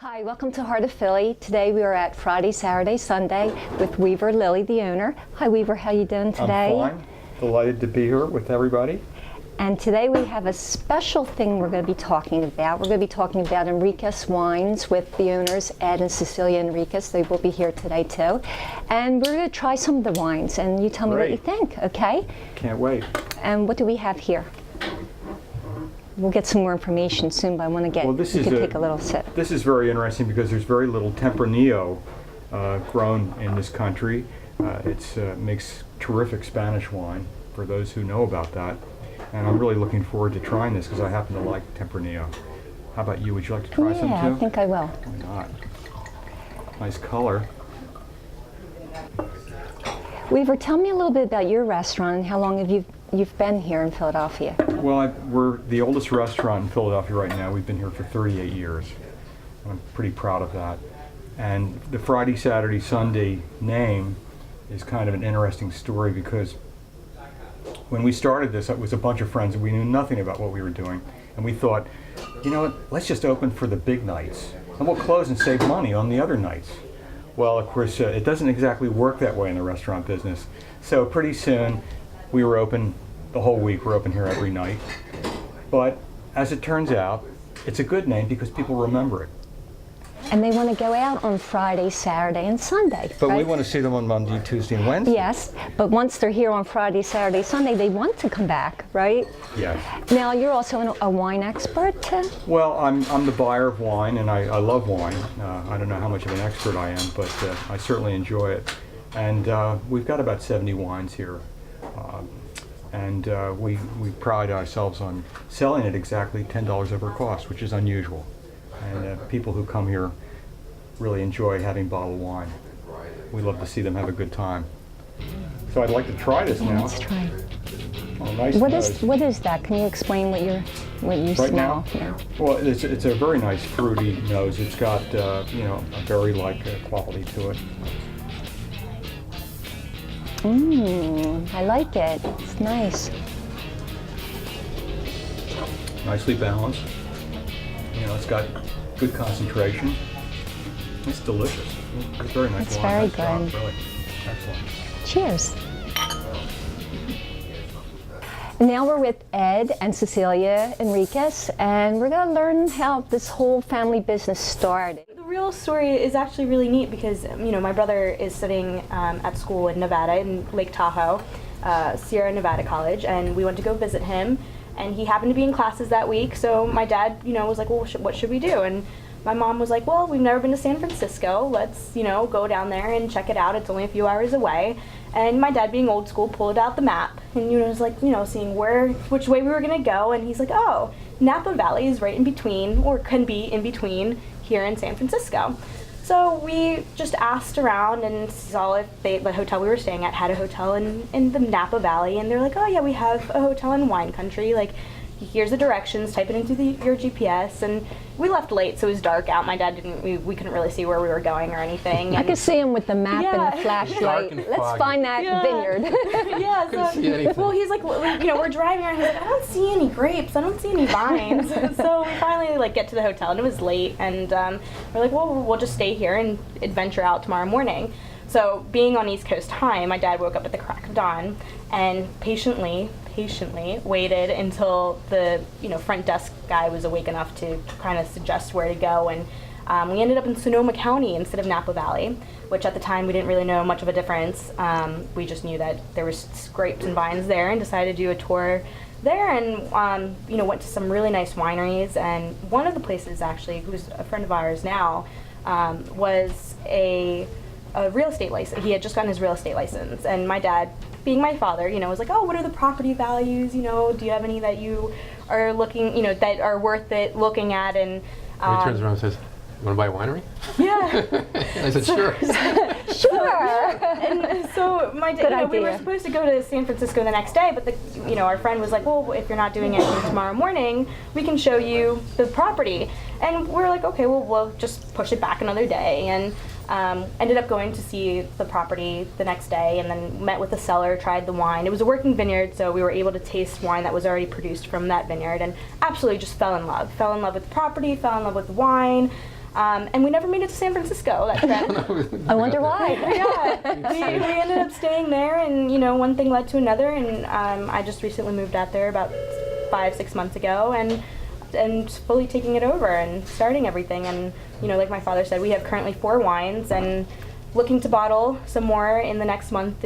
Hi, welcome to Heart of Philly. Today we are at Friday, Saturday, Sunday with Weaver Lilley, the owner. Hi Weaver, how you doing today? I'm fine. Delighted to be here with everybody. And today we have a special thing we're going to be talking about. We're going to be talking about Enriquez Wines with the owners, Ed and Cecilia Enriquez. They will be here today too. And we're going to try some of the wines and you tell me what you think, okay? Can't wait. And what do we have here? We'll get some more information soon, but I want to get, Well, you can take a little sip. This is very interesting because there's very little Tempranillo grown in this country. It makes terrific Spanish wine for those who know about that. And I'm really looking forward to trying this because I happen to like Tempranillo. How about you? Would you like to try some too? Yeah, I think I will. Why not? Nice color. Weaver, tell me a little bit about your restaurant and how long have you've been here in Philadelphia? Well, we're the oldest restaurant in Philadelphia right now. We've been here for 38 years. I'm pretty proud of that. And the Friday, Saturday, Sunday name is kind of an interesting story because when we started this, it was a bunch of friends and we knew nothing about what we were doing. And we thought, you know what, let's just open for the big nights and we'll close and save money on the other nights. Well, of course, it doesn't exactly work that way in the restaurant business. So pretty soon, we were open the whole week. We're open here every night. But as it turns out, it's a good name because people remember it. And they want to go out on Friday, Saturday, and Sunday. But right? we want to see them on Monday, Tuesday, and Wednesday. Yes, but once they're here on Friday, Saturday, Sunday, they want to come back, right? Yes. Now, you're also a wine expert? Well, I'm the buyer of wine, and I love wine. I don't know how much of an expert I am, but I certainly enjoy it. And we've got about 70 wines here. And we pride ourselves on selling it exactly $10 over cost, which is unusual. And people who come here really enjoy having bottled wine. We love to see them have a good time. So I'd like to try this now. Let's try. Oh, nice What nose. is that? Can you explain what you Right smell? now? Yeah. Well, it's a very nice fruity nose. It's got you know, a berry-like quality to it. I like it. It's nice. Nicely balanced. You know, it's got good concentration. It's delicious. It's very nice. It's wine. very Nice job, good. really. Excellent. Cheers. Now we're with Ed and Cecilia Enriquez, and we're going to learn how this whole family business started. The real story is actually really neat because, you know, my brother is studying at school in Nevada, in Lake Tahoe, Sierra Nevada College, and we went to go visit him, and he happened to be in classes that week, so my dad, you know, was like, well, what should we do? And my mom was like, well, we've never been to San Francisco, let's, you know, go down there and check it out, it's only a few hours away. And my dad, being old school, pulled out the map and, you know, was like, you know, seeing which way we were gonna go, and he's like, oh, Napa Valley is right in between, or can be in between here in San Francisco. So we just asked around and saw if the hotel we were staying at had a hotel in the Napa Valley, and they're like, oh yeah, we have a hotel in wine country, like, here's the directions, type it into your GPS, and we left late, so it was dark out. My dad we couldn't really see where we were going or anything. I could see him with the map and the flashlight. Let's find that vineyard. Yeah, so, well, he's like, you know, we're driving around, he's like, I don't see any grapes, I don't see any vines. So we finally, like, get to the hotel, and it was late, and we're like, well, we'll just stay here and adventure out tomorrow morning. So being on East Coast time, my dad woke up at the crack of dawn and patiently waited until the, you know, front desk guy was awake enough to kind of suggest where to go, and we ended up in Sonoma County instead of Napa Valley, which at the time we didn't really know much of a difference. We just knew that there was grapes and vines there, and decided to do a tour there, and you know, went to some really nice wineries. And one of the places, actually, who's a friend of ours now, was a real estate license. He had just gotten his real estate license, and my dad, being my father, you know, was like, oh, what are the property values, you know, do you have any that you are looking, you know, that are worth it looking at? And he turns around and says, you want to buy a winery? Yeah. I said, sure. Sure. And so my dad, you know, we were supposed to go to San Francisco the next day, but you know, our friend was like, well, if you're not doing it tomorrow morning, we can show you the property. And we're like, okay, well, we'll just push it back another day. And ended up going to see the property the next day, and then met with the seller, tried the wine. It was a working vineyard, so we were able to taste wine that was already produced from that vineyard, and absolutely just fell in love with the property, fell in love with the wine. And we never made it to San Francisco, that trip. I wonder why. Yeah, we ended up staying there, and one thing led to another, and I just recently moved out there about 5-6 months ago, and fully taking it over and starting everything. And like my father said, we have currently 4 wines, and looking to bottle some more in the next month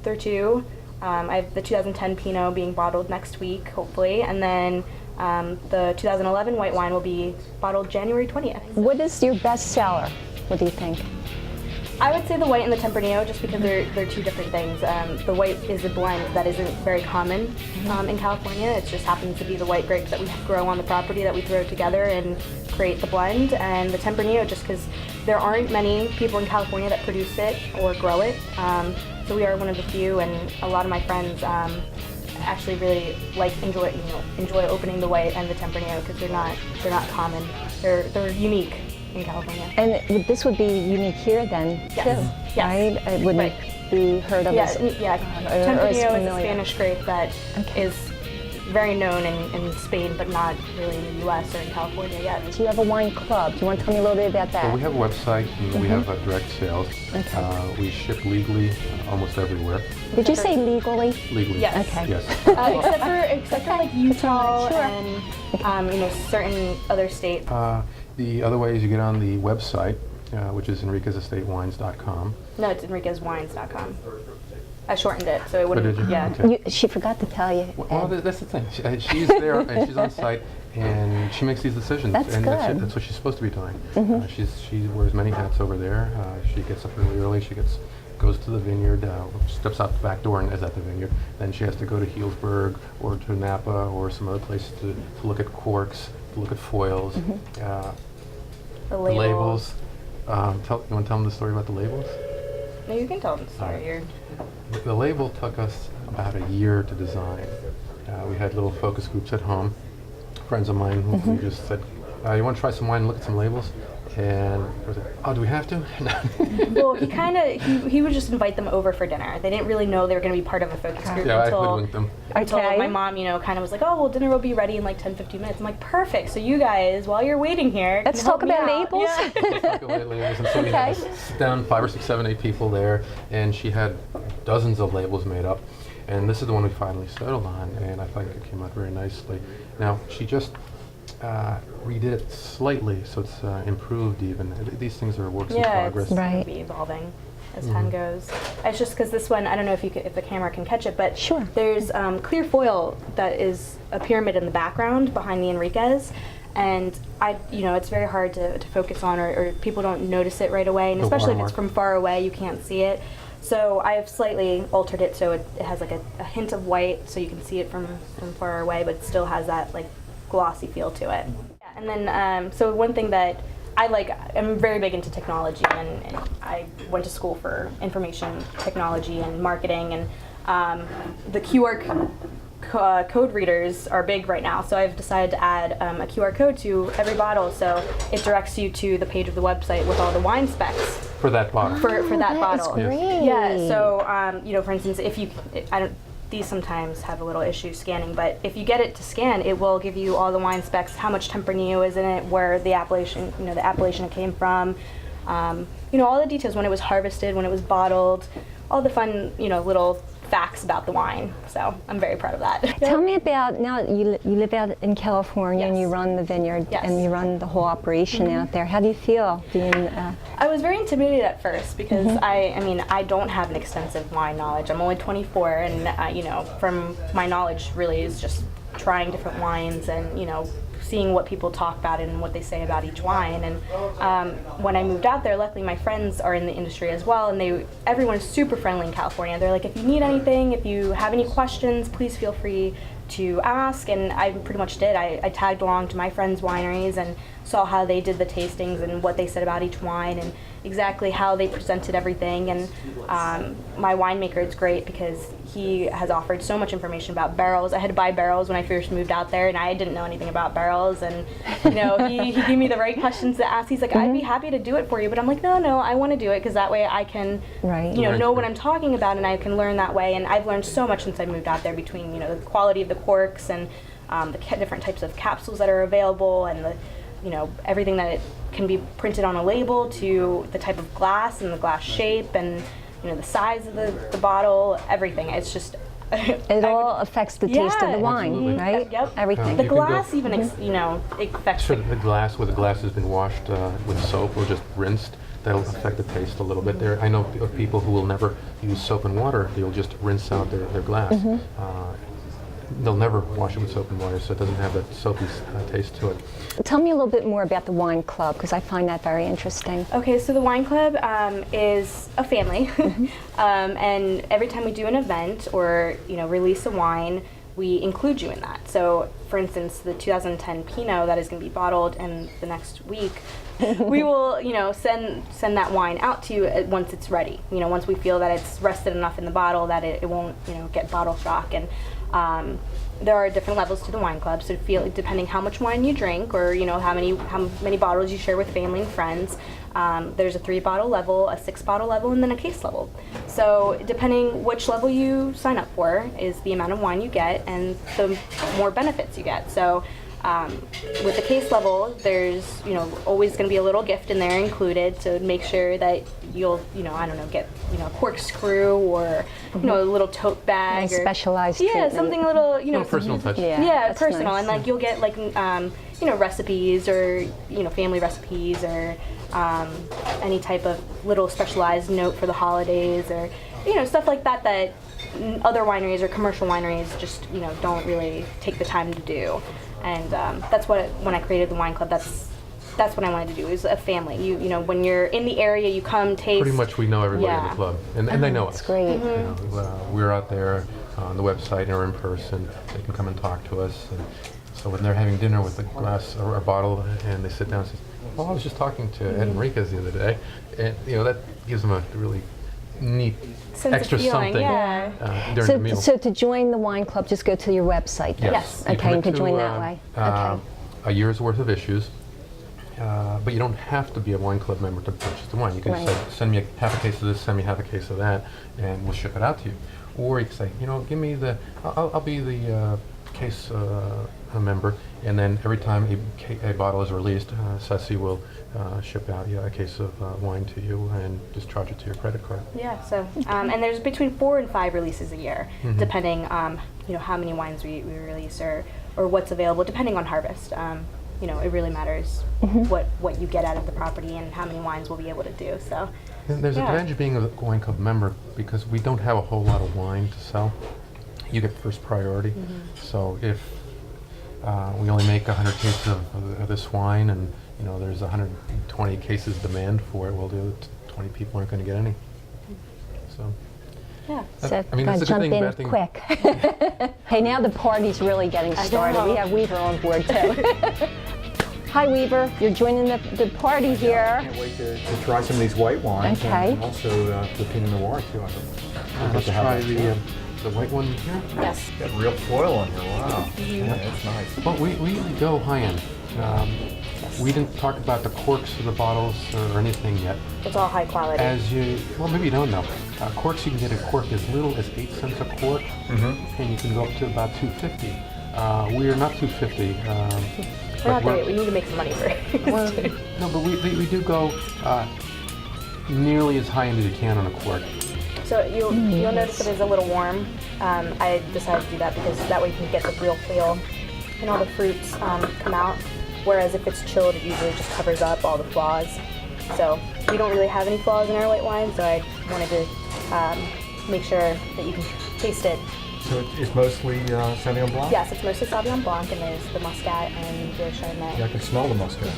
or two. I have the 2010 Pinot being bottled next week, hopefully, and then the 2011 white wine will be bottled January 20th. What is your best seller? What do you think? I would say the white and the Tempranillo, just because they're 2 different things. The white is a blend that isn't very common in California. It just happens to be the white grapes that we grow on the property that we throw together and create the blend. And the Tempranillo, just because there aren't many people in California that produce it or grow it. So we are one of the few, and a lot of my friends actually really enjoy opening the white and the Tempranillo because they're not common. They're unique in California. And this would be unique here then, Yes. too, Yes. right? It wouldn't be heard of as Tempranillo is a familiar. Spanish grape that is very known in Spain, but not really in the U.S. or in California yet. So you have a wine club. Do you want to tell me a little bit about that? Well, we have a website, and we have direct sales. We ship legally almost everywhere. Did you say legally? Legally. Yes. Okay. Yes. Except for like Utah Sure. and certain other states. The other way is you get on the website, which is enriquezestatewines.com. No, it's enriquezwines.com. I shortened it, so it wouldn't. did you? Yeah. Okay. She forgot to tell you. Well, that's the thing. She's there, and she's on site, and she makes these decisions. That's and good. That's what she's supposed to be doing. She wears many hats over there. She gets up really early. She goes to the vineyard, steps out the back door and is at the vineyard. Then she has to go to Healdsburg or to Napa or some other places to look at corks, to look at foils, The the labels. You want to tell them the story about the labels? No, you can tell them the story. The label took us about a year to design. We had little focus groups at home. Friends of mine who just said, you want to try some wine and look at some labels? And I was like, oh, do we have to? Well, he would just invite them over for dinner. They didn't really know they were going to be part of a focus group Yeah, I until hoodwinked them. Okay. my mom, kind of was like, oh, well, dinner will be ready in like 10-15 minutes. I'm like, perfect. So you guys, while you're waiting here, Let's can help talk me about out." labels. Yeah. And so we had to sit down 5 or 6, 7, 8 people there, and she had dozens of labels made up. And this is the one we finally settled on, and I think it came out very nicely. Now, she just redid it slightly, so it's improved even. These things are works in progress. It's Right. going to be evolving as time goes. It's just because this one, I don't know if the camera can catch it, but Sure. there's clear foil that is a pyramid in the background behind the Enriquez. And it's very hard to focus on, or people don't notice it right away, and The especially if watermark. it's from far away, you can't see it. So I have slightly altered it so it has like a hint of white, so you can see it from far away, but it still has that like glossy feel to it. Yeah, and then so one thing that I'm very big into technology, and I went to school for information technology and marketing, and the QR code readers are big right now, so I've decided to add a QR code to every bottle, so it directs you to the page of the website with all the wine specs For that bottle. for that bottle. That's great. Yeah. So for instance, these sometimes have a little issue scanning, but if you get it to scan, it will give you all the wine specs, how much Tempranillo is in it, where the appellation it came from, all the details, when it was harvested, when it was bottled, all the fun, little facts about the wine. So I'm very proud of that. Tell me about, now you live out in California and you Yes. run the vineyard Yes. and you run the whole operation out there. How do you feel being I was very intimidated at first because I don't have an extensive wine knowledge. I'm only 24, and from my knowledge really is just trying different wines and seeing what people talk about and what they say about each wine. And when I moved out there, luckily my friends are in the industry as well, and everyone is super friendly in California. They're like, if you need anything, if you have any questions, please feel free to ask. And I pretty much did. I tagged along to my friends' wineries and saw how they did the tastings and what they said about each wine and exactly how they presented everything. And my winemaker is great because he has offered so much information about barrels. I had to buy barrels when I first moved out there, and I didn't know anything about barrels. And he gave me the right questions to ask. He's like, I'd be happy to do it for you, but I'm like, no, I want to do it because that way I can, know what I'm talking about, and I can learn that way. And I've learned so much since I moved out there between the quality of the corks and the different types of capsules that are available, and everything that it can be printed on a label to the type of glass and the glass shape and the size of the bottle, everything. It's just It all affects the taste of the wine, Absolutely. right? Yep. Everything. The You can go- glass even, it affects Sure, the glass, where the glass has been washed with soap or just rinsed, that'll affect the taste a little bit. I know of people who will never use soap and water. They'll just rinse out their glass. They'll never wash it with soap and water, so it doesn't have that soapy taste to it. Tell me a little bit more about the wine club, because I find that very interesting. Okay, so the wine club is a family, and every time we do an event or release a wine, we include you in that. So, for instance, the 2010 Pinot that is going to be bottled in the next week, we will send that wine out to you once it's ready. Once we feel that it's rested enough in the bottle that it won't get bottle shock. And there are different levels to the wine club, so depending how much wine you drink or how many bottles you share with family and friends, there's a 3-bottle level, a 6-bottle level, and then a case level. So depending which level you sign up for is the amount of wine you get and the more benefits you get. So with the case level, there's always going to be a little gift in there included to make sure that you'll get a corkscrew or a little tote bag And or specialized yeah, treatment. something a little Personal touch. yeah, that's personal, nice. and you'll get recipes or family recipes or any type of little specialized note for the holidays or stuff like that that other wineries or commercial wineries just don't really take the time to do. And that's what when I created the wine club, that's what I wanted to do, is a family. When you're in the area, you come taste. Pretty much we know everybody in Yeah. the club, and they know That's us. great. We're out there on the website or in person. They can come and talk to us. And so when they're having dinner with a glass or a bottle, and they sit down and say, "Oh, I was just talking to Ed Enriquez the other day," and that gives them a really neat Sense of extra feeling, something yeah. during the meal. So to join the wine club, just go to your website. Yes. You Okay, commit you can to, join that way. Okay. a year's worth of issues, but you don't have to be a wine club member to purchase the wine. You can Right. say, send me half a case of this, send me half a case of that, and we'll ship it out to you. Or you can say, give me I'll be the case a member, and then every time a bottle is released, Ceci will ship out a case of wine to you and just charge it to your credit card. Yeah, so and there's between 4 and 5 releases a year, depending how many wines we release or what's available, depending on harvest. It really matters what you get out of the property and how many wines we'll be able to do. So And there's an Yeah. advantage of being a wine club member because we don't have a whole lot of wine to sell. You get first priority. So if we only make 100 cases of this wine and there's 120 cases demand for it, well, the other 20 people aren't going to get any. So yeah. So I mean, that's a good jump thing, in bad thing. quick. Hey, now the party's really getting started. know. We have Weaver on board too. Hi, Weaver. You're joining the party here. Can't wait to try some of these white wines. Okay. And also the Pinot Noir too. Let's try the white one here. Yes. Got real foil on here. Wow. Yeah, that's nice. Well, we go high end. We didn't talk about the corks of the bottles or anything yet. It's all high quality. Maybe you don't know. Corks, you can get a cork as little as 8 cents a quart, and you can go up to about $2.50. We are not $2.50. We're not there yet. We need to make some money first. Well, no, but we do go nearly as high end as you can on a quart. So you'll notice that it's a little warm. I decided to do that because that way you can get the real feel and all the fruits come out. Whereas if it's chilled, it usually just covers up all the flaws. So we don't really have any flaws in our white wine, so I wanted to make sure that you can taste it. So it's mostly Sauvignon Blanc? Yes, it's mostly Sauvignon Blanc, and there's the Muscat and the Chardonnay. Yeah, I can smell the Muscat.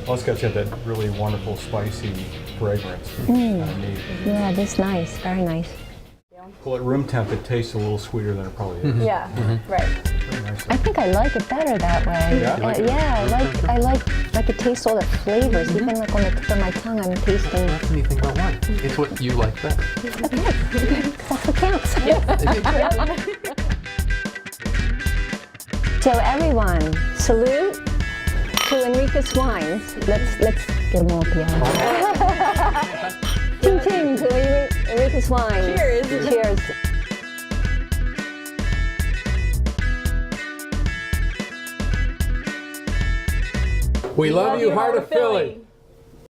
Muscat's got that really wonderful, spicy fragrance. Kind of neat. Yeah, that's nice. Very nice. Well, at room temp, it tastes a little sweeter than it probably is. Yeah, right. Very nice. I think I like it better that way. Yeah? I like it tastes all the flavors. Even like on the tip of my tongue, I'm tasting. That's anything about wine. It's what you like best. That's what counts. So everyone, salute to Enriquez Wines. Let's get them all together. Ting ting to Enriquez Wines. Cheers. Cheers. We love you, Heart of Philly.